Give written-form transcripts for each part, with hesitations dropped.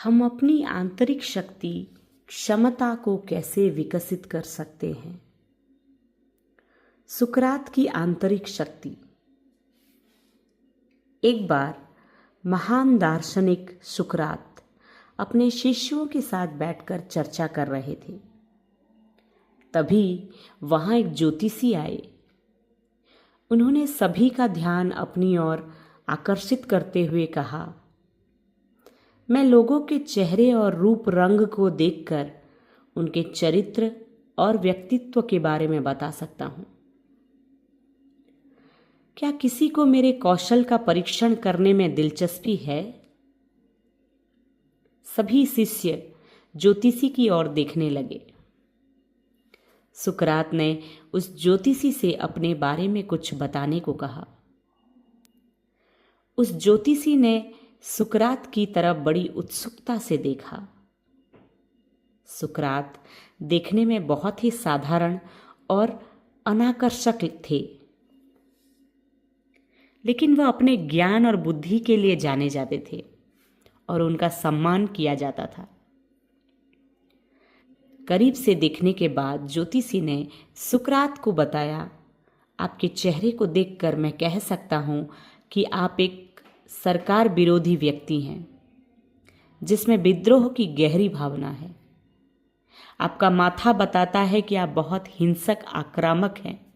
हम अपनी आंतरिक शक्ति, क्षमता को कैसे विकसित कर सकते हैं? सुकरात की आंतरिक शक्ति। एक बार महान दार्शनिक सुकरात अपने शिष्यों के साथ बैठकर चर्चा कर रहे थे। तभी वहां एक ज्योतिषी आए। उन्होंने सभी का ध्यान अपनी ओर आकर्षित करते हुए कहा, मैं लोगों के चेहरे और रूप रंग को देखकर उनके चरित्र और व्यक्तित्व के बारे में बता सकता हूं। क्या किसी को मेरे कौशल का परीक्षण करने में दिलचस्पी है? सभी शिष्य ज्योतिषी की ओर देखने लगे। सुकरात ने उस ज्योतिषी से अपने बारे में कुछ बताने को कहा। उस ज्योतिषी ने सुकरात की तरफ बड़ी उत्सुकता से देखा। सुकरात देखने में बहुत ही साधारण और अनाकर्षक थे, लेकिन वह अपने ज्ञान और बुद्धि के लिए जाने जाते थे और उनका सम्मान किया जाता था। करीब से देखने के बाद ज्योतिषी ने सुकरात को बताया, आपके चेहरे को देखकर मैं कह सकता हूं कि आप एक सरकार विरोधी व्यक्ति हैं, जिसमें विद्रोह की गहरी भावना है। आपका माथा बताता है कि आप बहुत हिंसक, आक्रामक हैं।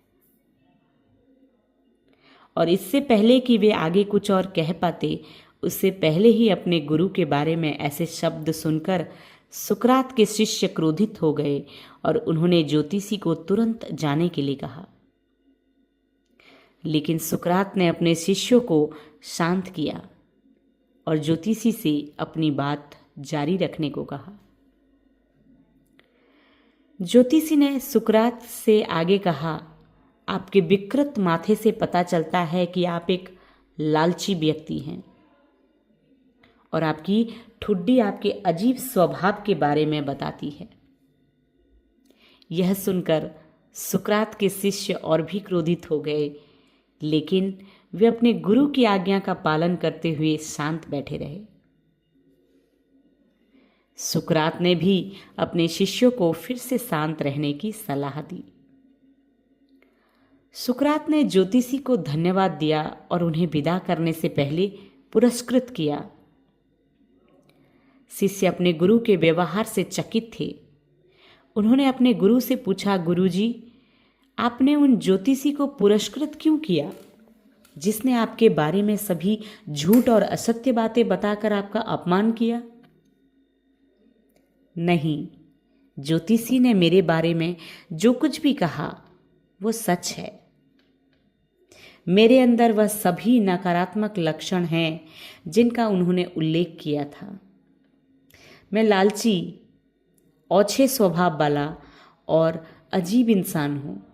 और इससे पहले कि वे आगे कुछ और कह पाते, उससे पहले ही अपने गुरु के बारे में ऐसे शब्द सुनकर सुकरात के शिष्य क्रोधित हो गए और उन्होंने ज्योतिषी को तुरंत जाने के लिए कहा। लेकिन सुकरात ने अपने शिष्यों को शांत किया और ज्योतिषी से अपनी बात जारी रखने को कहा। ज्योतिषी ने सुकरात से आगे कहा, आपके विकृत माथे से पता चलता है कि आप एक लालची व्यक्ति हैं और आपकी ठुड्डी आपके अजीब स्वभाव के बारे में बताती है। यह सुनकर सुकरात के शिष्य और भी क्रोधित हो गए, लेकिन वे अपने गुरु की आज्ञा का पालन करते हुए शांत बैठे रहे। सुकरात ने भी अपने शिष्यों को फिर से शांत रहने की सलाह दी। सुकरात ने ज्योतिषी को धन्यवाद दिया और उन्हें विदा करने से पहले पुरस्कृत किया। शिष्य अपने गुरु के व्यवहार से चकित थे। उन्होंने अपने गुरु से पूछा, गुरुजी, आपने उन ज्योतिषी को पुरस्कृत क्यों किया जिसने आपके बारे में सभी झूठ और असत्य बातें बताकर आपका अपमान किया? नहीं, ज्योतिषी ने मेरे बारे में जो कुछ भी कहा वो सच है। मेरे अंदर वह सभी नकारात्मक लक्षण हैं जिनका उन्होंने उल्लेख किया था। मैं लालची, ओछे स्वभाव वाला और अजीब इंसान हूं।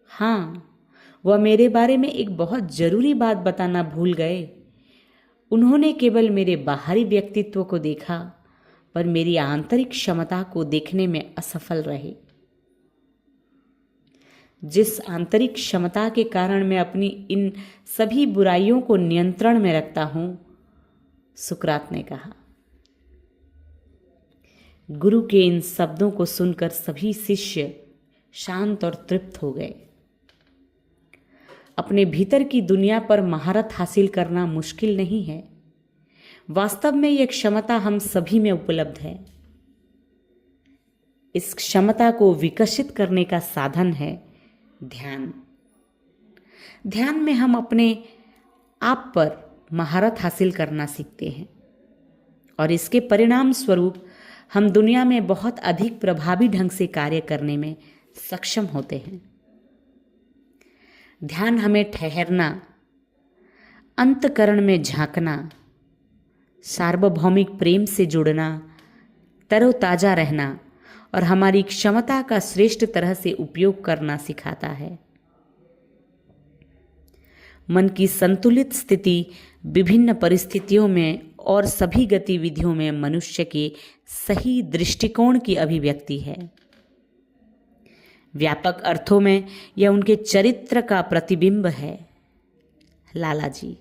हाँ, वह मेरे बारे में एक बहुत जरूरी बात बताना भूल गए। उन्होंने केवल मेरे बाहरी व्यक्तित्व को देखा, पर मेरी आंतरिक क्षमता को देखने में असफल रहे। जिस आंतरिक क्षमता के कारण मैं अपनी इन सभी बुराइयों को नियंत्रण में रखता हूं, सुकरात ने कहा। गुरु के इन शब्दों को सुनकर सभी शिष्य शांत और तृप्त हो गए। अपने भीतर की दुनिया पर महारत हासिल करना मुश्किल नहीं है। वास्तव में यह क्षमता हम सभी में उपलब्ध है। इस क्षमता को विकसित करने का साधन है ध्यान। ध्यान में हम अपने आप पर महारत हासिल करना सीखते हैं और इसके परिणाम स्वरूप हम दुनिया में बहुत अधिक प्रभावी ढंग से कार्य करने में सक्षम होते हैं। ध्यान हमें ठहरना, अंतःकरण में झांकना, सार्वभौमिक प्रेम से जुड़ना, तरोताजा रहना और हमारी क्षमता का श्रेष्ठ तरह से उपयोग करना सिखाता है। मन की संतुलित स्थिति विभिन्न परिस्थितियों में और सभी गतिविधियों में मनुष्य के सही दृष्टिकोण की अभिव्यक्ति है। व्यापक अर्थों में यह उनके चरित्र का प्रतिबिंब है। लाला जी।